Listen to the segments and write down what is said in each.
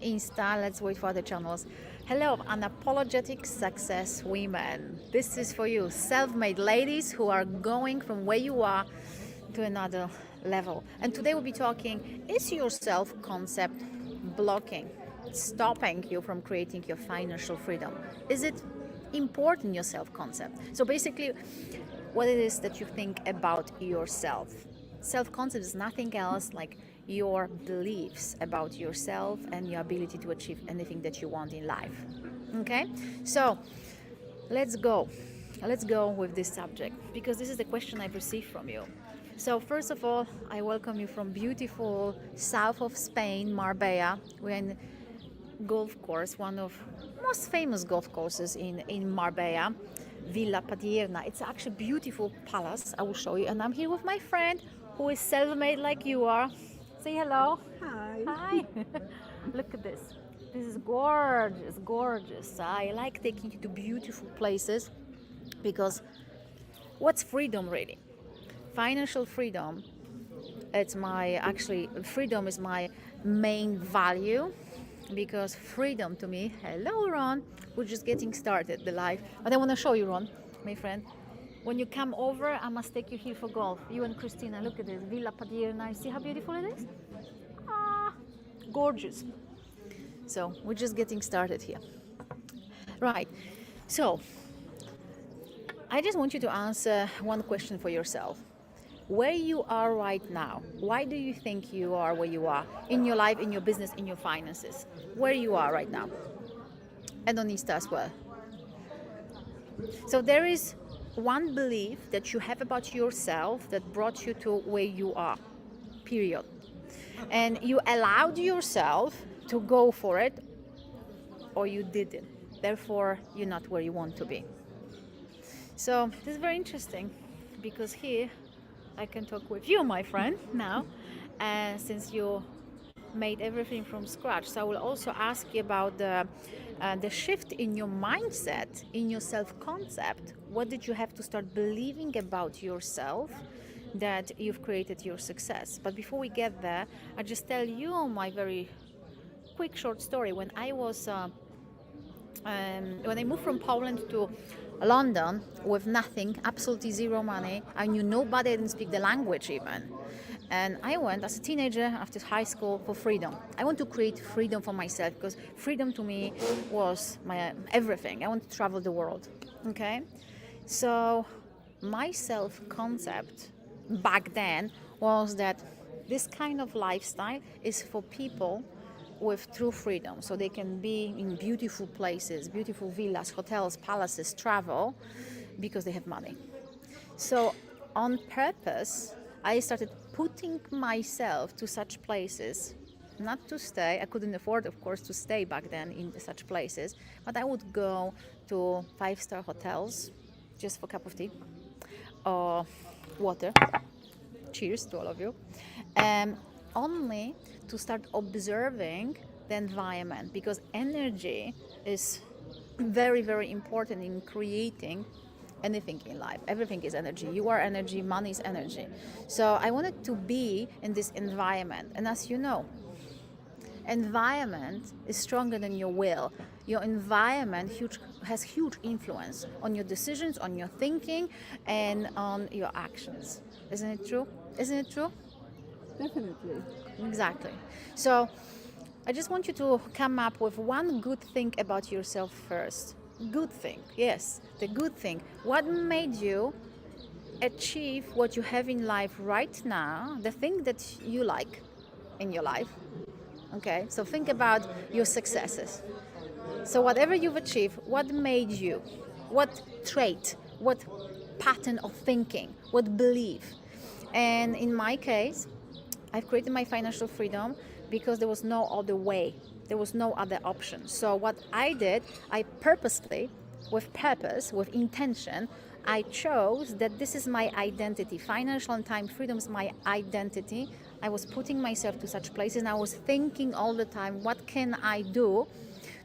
Insta. Let's wait for other channels. Hello, unapologetic success women. This is for you, self-made ladies who are going from where you are to another level. And today we'll be talking, is your self-concept blocking, stopping you from creating your financial freedom? Is it important, your self-concept? So basically, what it is that you think about yourself. Self-concept is nothing else like your beliefs about yourself and your ability to achieve anything that you want in life. Okay? So let's go. Let's go with this subject because this is the question I've received from you. So first of all, I welcome you from beautiful south of Spain, Marbella. We're in golf course, one of most famous golf courses in Marbella, Villa Padierna. It's actually a beautiful palace. I will show you. And I'm here with my friend who is self-made like you are. Say hello. Hi. Hi. Look at this. This is gorgeous, gorgeous. I like taking you to beautiful places because what's freedom really? Financial freedom. Freedom is my main value because freedom to me, hello Ron, we're just getting started the life. But I want to show you, Ron, my friend. When you come over, I must take you here for golf. You and Christina, look at this, Villa Padierna. See how beautiful it is? Ah, gorgeous. So we're just getting started here. Right, so I just want you to answer one question for yourself. Where you are right now, why do you think you are where you are in your life, in your business, in your finances? Where you are right now, and on Insta as well. So there is one belief that you have about yourself that brought you to where you are, period. And you allowed yourself to go for it, or you didn't. Therefore, you're not where you want to be. So this is very interesting because here I can talk with you, my friend, now, and since you made everything from scratch. So I will also ask you about the shift in your mindset, in your self-concept. What did you have to start believing about yourself that you've created your success? But before we get there, I'll just tell you my very quick short story. When I moved from Poland to London with nothing, absolutely zero money, I knew nobody, I didn't speak the language even. And I went as a teenager after high school for freedom. I want to create freedom for myself because freedom to me was my everything. I want to travel the world. Okay? So my self-concept back then was that this kind of lifestyle is for people with true freedom, so they can be in beautiful places, beautiful villas, hotels, palaces, travel because they have money. So on purpose, I started putting myself to such places, not to stay. I couldn't afford, of course, to stay back then in such places, but I would go to 5-star hotels just for a cup of tea or water. Cheers to all of you. Only to start observing the environment because energy is very, very important in creating anything in life. Everything is energy. You are energy, money is energy. So I wanted to be in this environment. And as you know, environment is stronger than your will. Your environment has huge influence on your decisions, on your thinking, and on your actions. Isn't it true? Isn't it true? Definitely. Exactly. So I just want you to come up with one good thing about yourself first. Good thing, yes, the good thing. What made you achieve what you have in life right now, the thing that you like in your life? Okay, so think about your successes. So whatever you've achieved, what made you? What trait? What pattern of thinking? What belief? And in my case, I've created my financial freedom because there was no other way. There was no other option. So what I did, I purposely, with purpose, with intention, I chose that this is my identity. Financial and time freedom is my identity. I was putting myself to such places and I was thinking all the time, what can I do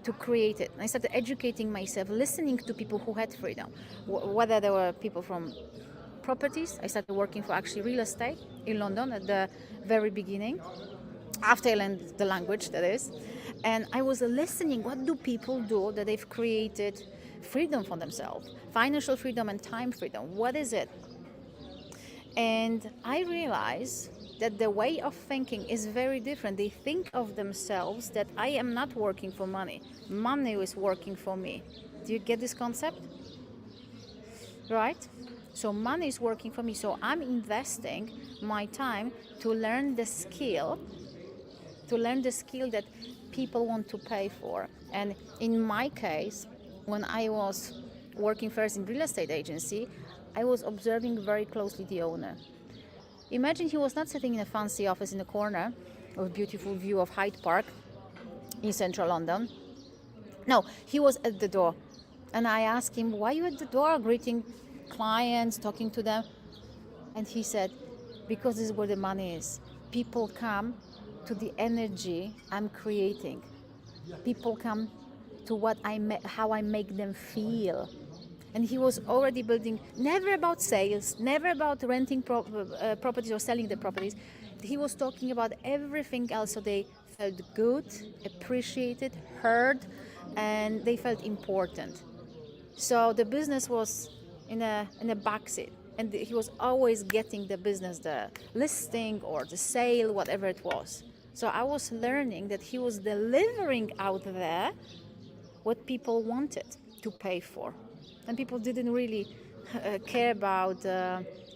to create it? And I started educating myself, listening to people who had freedom, whether there were people from properties. I started working for actually real estate in London at the very beginning. after I learned the language, that is. And I was listening, what do people do that they've created freedom for themselves? Financial freedom and time freedom. What is it? And I realize that the way of thinking is very different. They think of themselves that I am not working for money. Money is working for me. Do you get this concept? Right? So money is working for me. So I'm investing my time to learn the skill, that people want to pay for. And in my case, when I was working first in real estate agency, I was observing very closely the owner. Imagine he was not sitting in a fancy office in the corner with a beautiful view of Hyde Park in central London. No, he was at the door. And I asked him, why are you at the door greeting clients, talking to them? And he said, because this is where the money is. People come to the energy I'm creating. People come to how I make them feel. And he was already building, never about sales, never about renting properties or selling the properties. He was talking about everything else, so they felt good, appreciated, heard, and they felt important. So the business was in a backseat, and he was always getting the business, the listing or the sale, whatever it was. So I was learning that he was delivering out there what people wanted to pay for. And people didn't really care about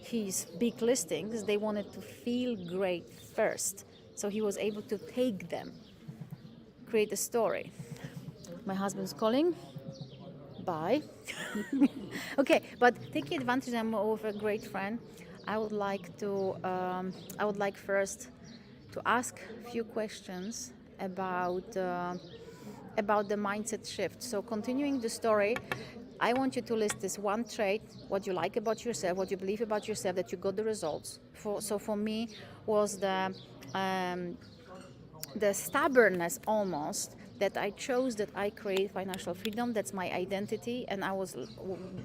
his big listings. They wanted to feel great first. So he was able to take them, create a story. My husband's calling. Bye. Okay, but taking advantage, I'm with a great friend. I would like first to ask a few questions about the mindset shift. So continuing the story, I want you to list this one trait, what you like about yourself, what you believe about yourself, that you got the results. For me was the stubbornness almost, that I chose that I create financial freedom. That's my identity, and I was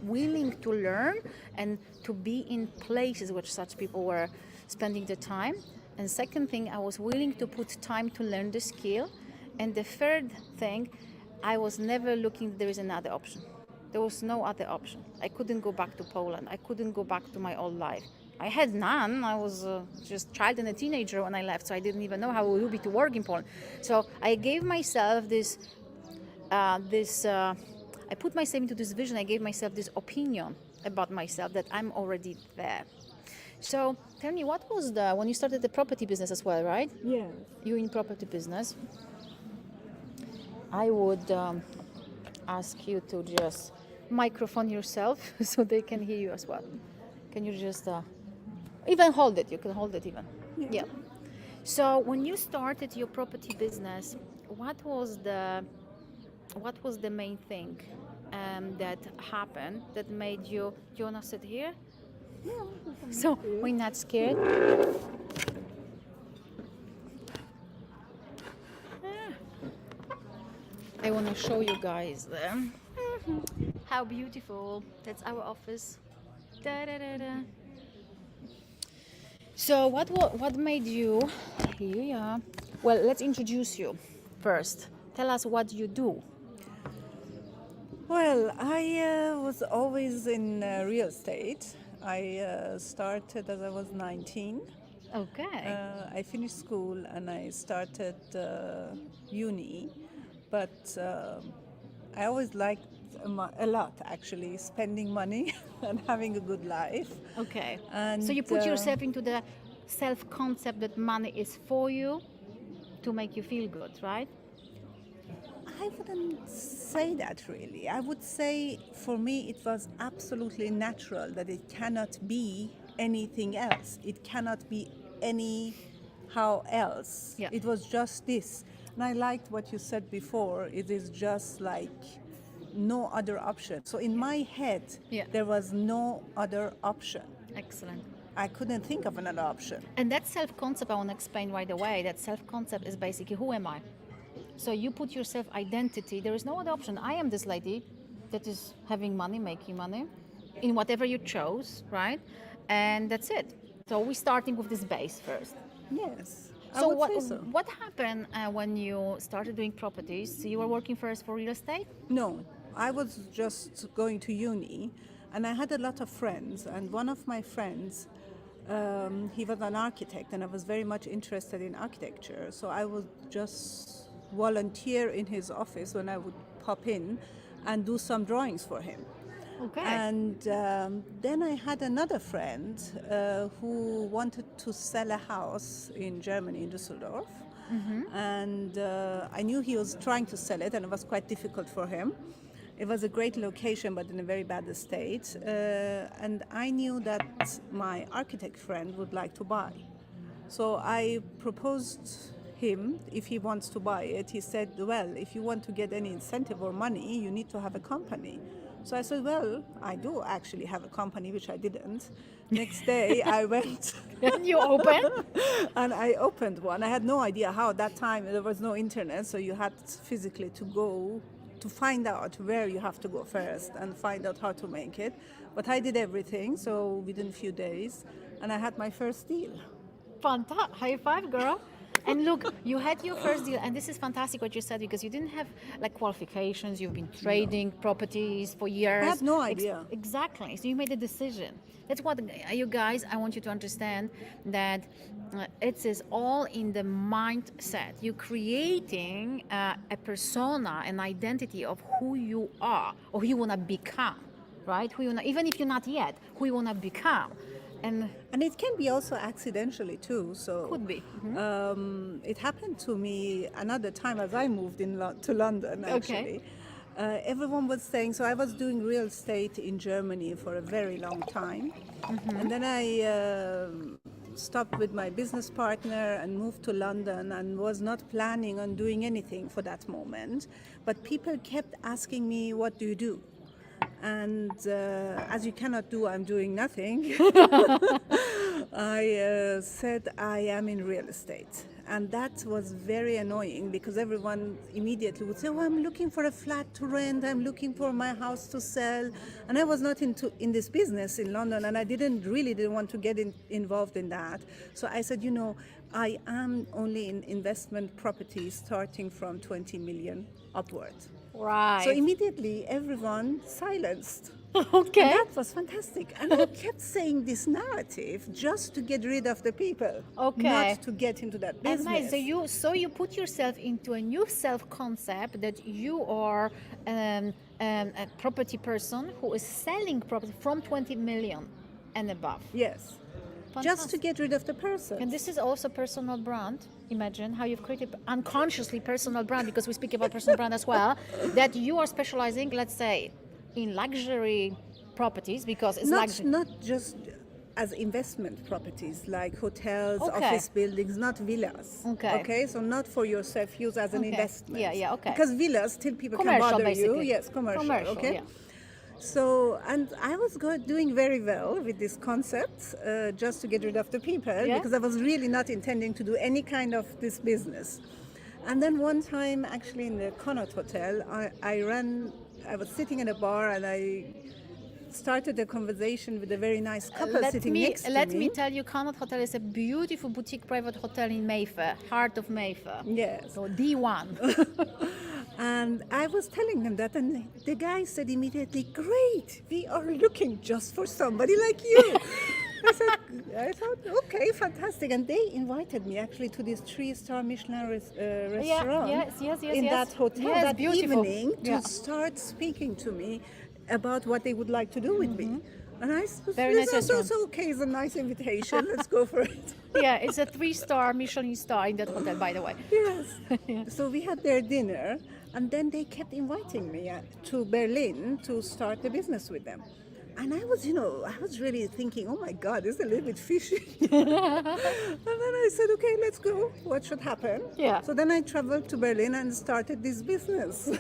willing to learn and to be in places where such people were spending the time. And second thing, I was willing to put time to learn the skill. And the third thing, I was never looking, there is another option. There was no other option. I couldn't go back to Poland. I couldn't go back to my old life. I had none. I was just a child and a teenager when I left, so I didn't even know how it would be to work in Poland. So I gave myself I put myself into this vision. I gave myself this opinion about myself that I'm already there. So tell me, what was when you started the property business as well, right? Yes. You in property business. I would ask you to just microphone yourself so they can hear you as well. Can you just even hold it? You can hold it even. Yeah. So when you started your property business, what was the main thing that happened that made you? Do you wanna sit here? Yeah. So we're not scared. I want to show you guys how beautiful. That's our office. Da-da-da-da. So what made you? Here you are. Well, let's introduce you first. Tell us what you do. Well, I was always in real estate. I started as I was 19. Okay. I finished school and I started uni, but I always liked a lot actually spending money and having a good life. Okay. And So you put yourself into the self-concept that money is for you to make you feel good, right? I wouldn't say that really. I would say for me it was absolutely natural that it cannot be anything else. It cannot be anyhow else. Yeah. It was just this. And I liked what you said before. It is just like no other option. So in my head, Yeah. there was no other option. Excellent. I couldn't think of another option. And that self-concept, I want to explain right away. That self-concept is basically, who am I? So you put yourself identity. There is no other option. I am this lady that is having money, making money in whatever you chose, right? And that's it. So we're starting with this base first. Yes. So would what say so. what happened when you started doing properties? You were working first for real estate? No, I was just going to uni, and I had a lot of friends. And one of my friends, he was an architect, and I was very much interested in architecture. So I would just volunteer in his office when I would pop in and do some drawings for him. Okay. And then I had another friend who wanted to sell a house in Germany, in Düsseldorf. And I knew he was trying to sell it, and it was quite difficult for him. It was a great location, but in a very bad estate. And I knew that my architect friend would like to buy. So I proposed him if he wants to buy it. He said, well, if you want to get any incentive or money, you need to have a company. So I said, well, I do actually have a company, which I didn't. Next day I went You open? and I opened one. I had no idea how. At that time there was no internet, so you had physically to go to find out where you have to go first and find out how to make it. But I did everything, so within a few days, and I had my first deal. Fantastic. High five, girl. And look, you had your first deal, and this is fantastic what you said, because you didn't have like qualifications. You've been trading properties for years. I had no idea. Exactly. So you made a decision. That's what you guys. I want you to understand that it is all in the mindset. You're creating a persona, an identity of who you are or who you wanna become, right? Who you wanna, even if you're not yet, who you wanna become. And it can be also accidentally too. So could be. it happened to me another time as I moved to London. Actually, everyone was saying. So I was doing real estate in Germany for a very long time, and then I stopped with my business partner and moved to London and was not planning on doing anything for that moment. But people kept asking me, "What do you do?" And as you cannot do, I'm doing nothing. I said I am in real estate. And that was very annoying because everyone immediately would say, oh, I'm looking for a flat to rent. I'm looking for my house to sell. And I was not in this business in London, and I didn't want to get involved in that. So I said, I am only in investment properties starting from 20 million upward. right. So immediately everyone silenced. Okay. And that was fantastic. And I kept saying this narrative just to get rid of the people, Okay. not to get into that business. Nice. So you put yourself into a new self-concept that you are a property person who is selling property from 20 million and above. Yes. Just to get rid of the person. And this is also personal brand. Imagine how you've created unconsciously personal brand, because we speak about personal brand as well, that you are specializing, let's say, in luxury properties, because it's luxury. Not just as investment properties like hotels, Okay. office buildings, not villas. Okay. So not for your self-use as an Okay. investment. Yeah, okay. Because villas, still people Commercial, can bother basically. you. Yes, commercial. Okay. Yeah. So, and I was doing very well with this concept, just to get rid of the people, Yeah. because I was really not intending to do any kind of this business. And then one time, actually in the Connaught Hotel, I was sitting in a bar and I started a conversation with a very nice couple sitting next to me. Let me tell you, Connaught Hotel is a beautiful boutique private hotel in Mayfair, heart of Mayfair. Yes. So D1. And I was telling them that, and the guy said immediately, great, we are looking just for somebody like you. I thought, okay, fantastic. And they invited me actually to this 3-star Michelin restaurant yes, in that hotel Yes, that beautiful. evening to Yeah. start speaking to me about what they would like to do with me. And I said, Very nice restaurant. so okay, it's a nice invitation, let's go for it. Yeah, it's a 3-star Michelin star in that hotel, by the way. Yes. So we had their dinner, and then they kept inviting me to Berlin to start the business with them. And I was, I was really thinking, oh my God, it's a little bit fishy. And then I said, okay, let's go. What should happen? Yeah. So then I traveled to Berlin and started this business, which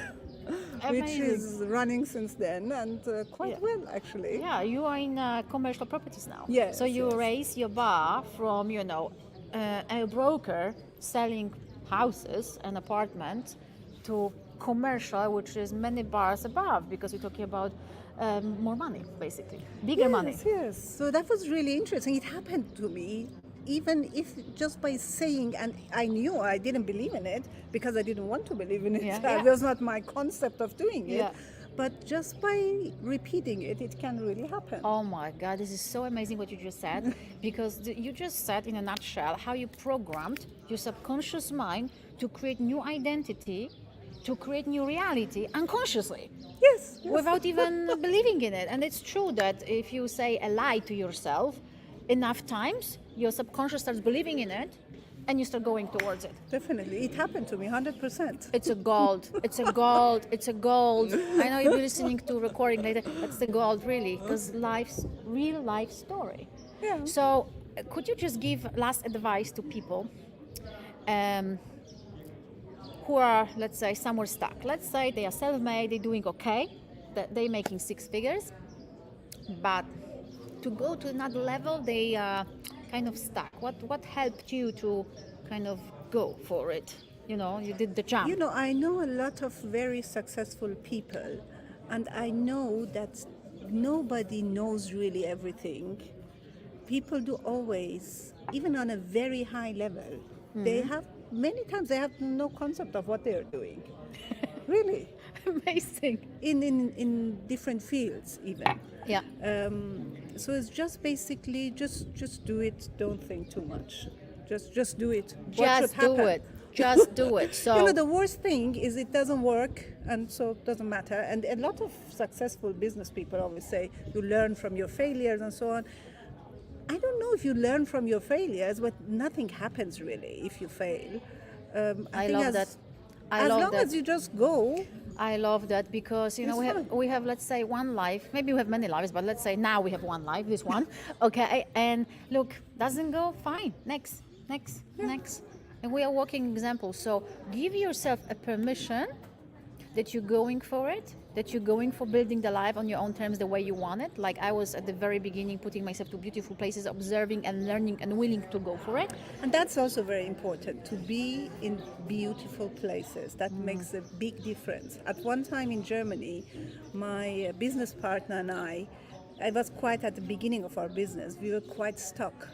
Amazing. is running since then, and quite well, actually. Yeah, you are in commercial properties now. Yes, So you yes. raise your bar from, a broker selling houses and apartments to commercial, which is many bars above, because we're talking about more money, basically, bigger money. Yes. So that was really interesting. It happened to me even if just by saying, and I knew I didn't believe in it because I didn't want to believe in it. Yeah, That yeah. was not my concept of doing it. Yeah. But just by repeating it, it can really happen. Oh my God, this is so amazing what you just said, because you just said in a nutshell how you programmed your subconscious mind to create new identity, to create new reality unconsciously, Yes. without even believing in it. And it's true that if you say a lie to yourself enough times, your subconscious starts believing in it and you start going towards it. Definitely. It happened to me 100%. It's a gold. It's a gold. It's a gold. I know you'll be listening to recording later. That's the gold, really, because life's real life story. Yeah. So, could you just give last advice to people who are, let's say, somewhere stuck? Let's say they are self-made, they're doing okay, that they're making six figures, but to go to another level, they are kind of stuck. What helped you to kind of go for it? You know, you did the jump. You know, I know a lot of very successful people, and I know that nobody knows really everything. People do always, even on a very high level, they have, many times they have no concept of what they are doing. Really. Amazing. In different fields even. Yeah. So it's just basically just do it, don't think too much. Just do it. What should Just do happen? it. Just do it. So, You know, the worst thing is it doesn't work, and so it doesn't matter. And a lot of successful business people always say you learn from your failures and so on. I don't know if you learn from your failures, but nothing happens really if you fail. I think love as, that. I as love long that. as you just go, I love that, because you know It's we have let's say one life, maybe we have many lives, but let's say now we have one life, this one, okay. And look, doesn't go fine. Next, and we are walking examples. So give yourself a permission that you're going for it, that you're going for building the life on your own terms, the way you want it. Like I was at the very beginning, putting myself to beautiful places, observing and learning and willing to go for it. and that's also very important, to be in beautiful places. That makes a big difference. At one time in Germany, my business partner and I was quite at the beginning of our business. We were quite stuck.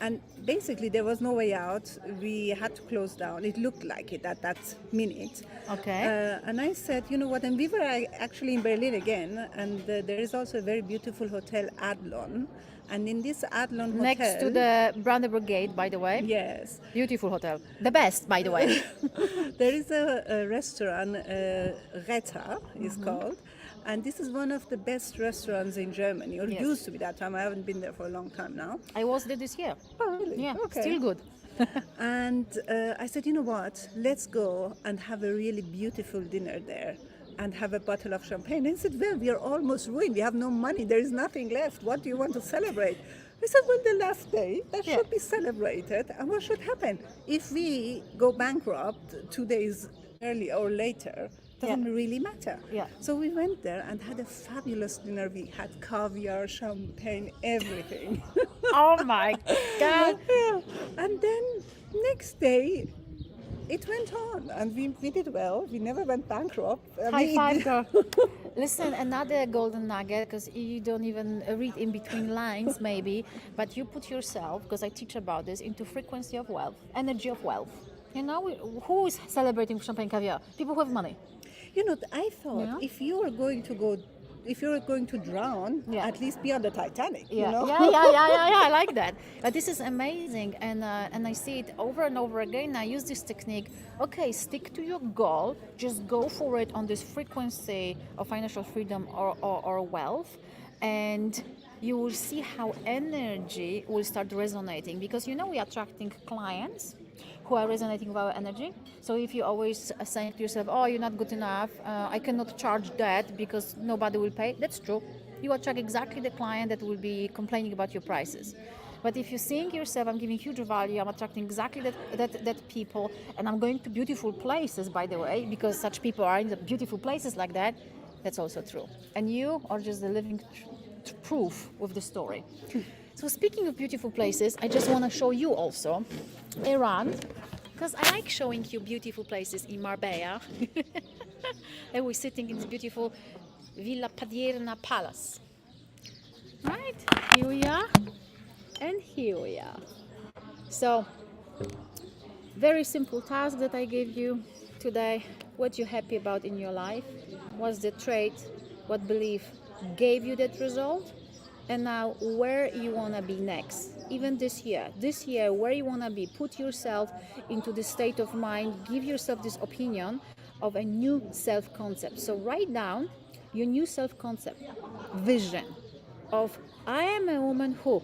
And basically, there was no way out. We had to close down. It looked like it at that minute. Okay. And I said, you know what? And we were actually in Berlin again. And there is also a very beautiful hotel, Adlon. And in this Adlon hotel, Next to the Brandenburg Gate, by the way. yes, Beautiful hotel. The best, by the way. there is a restaurant, Retta is called. And this is one of the best restaurants in Germany, or Yes. used to be that time. I haven't been there for a long time now. I was there this year. Oh, really? Yeah, Okay. still good. And I said, you know what? Let's go and have a really beautiful dinner there and have a bottle of champagne. And he said, well, we are almost ruined. We have no money. There is nothing left. What do you want to celebrate? I said, well, the last day, that Yeah. should be celebrated. And what should happen? If we go bankrupt 2 days early or later, doesn't really matter. Yeah. So we went there and had a fabulous dinner. We had caviar, champagne, everything. Oh my God. Yeah. And then next day, it went on, and we did well. We never went bankrupt. I High mean, five, girl. Listen, another golden nugget, because you don't even read in between lines, maybe, but you put yourself, because I teach about this, into frequency of wealth, energy of wealth. You know, who is celebrating champagne caviar? People who have money. You know, I thought Yeah. if you are going to drown, Yeah. at least be on the Titanic. Yeah, You know? yeah, I like that. But this is amazing, and I see it over and over again. I use this technique. Okay, stick to your goal. Just go for it on this frequency of financial freedom or wealth, and you will see how energy will start resonating. Because you know we are attracting clients who are resonating with our energy. So if you always saying to yourself, oh, you're not good enough, I cannot charge that because nobody will pay, that's true. You attract exactly the client that will be complaining about your prices. But if you're seeing yourself, I'm giving huge value, I'm attracting exactly that people, and I'm going to beautiful places, by the way, because such people are in the beautiful places like that, that's also true. And you are just the living proof with the story. So speaking of beautiful places, I just want to show you also Iran, because I like showing you beautiful places in Marbella. And we're sitting in this beautiful Villa Padierna Palace. Right, here we are, and here we are. So, very simple task that I gave you today. What you're happy about in your life? What's the trait? What belief gave you that result? And now where you want to be next, even this year where you want to be. Put yourself into this state of mind, give yourself this opinion of a new self-concept. So write down your new self-concept vision of, I am a woman who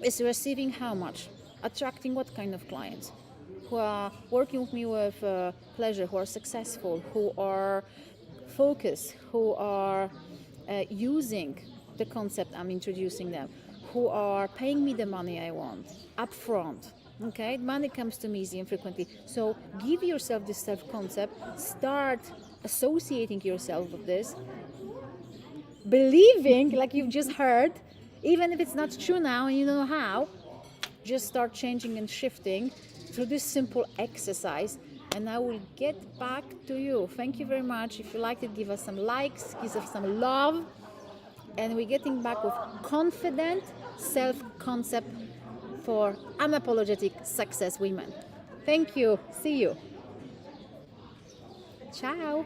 is receiving how much, attracting what kind of clients, who are working with me with pleasure, who are successful, who are focused, who are using the concept I'm introducing them, who are paying me the money I want upfront. Okay, money comes to me easy and frequently. So give yourself this self-concept, start associating yourself with this, believing, like you've just heard, even if it's not true now and you don't know how, just start changing and shifting through this simple exercise, and I will get back to you. Thank you very much. If you liked it, give us some likes, give us some love, and we're getting back with confident self-concept for unapologetic success women. Thank you. See you. Ciao.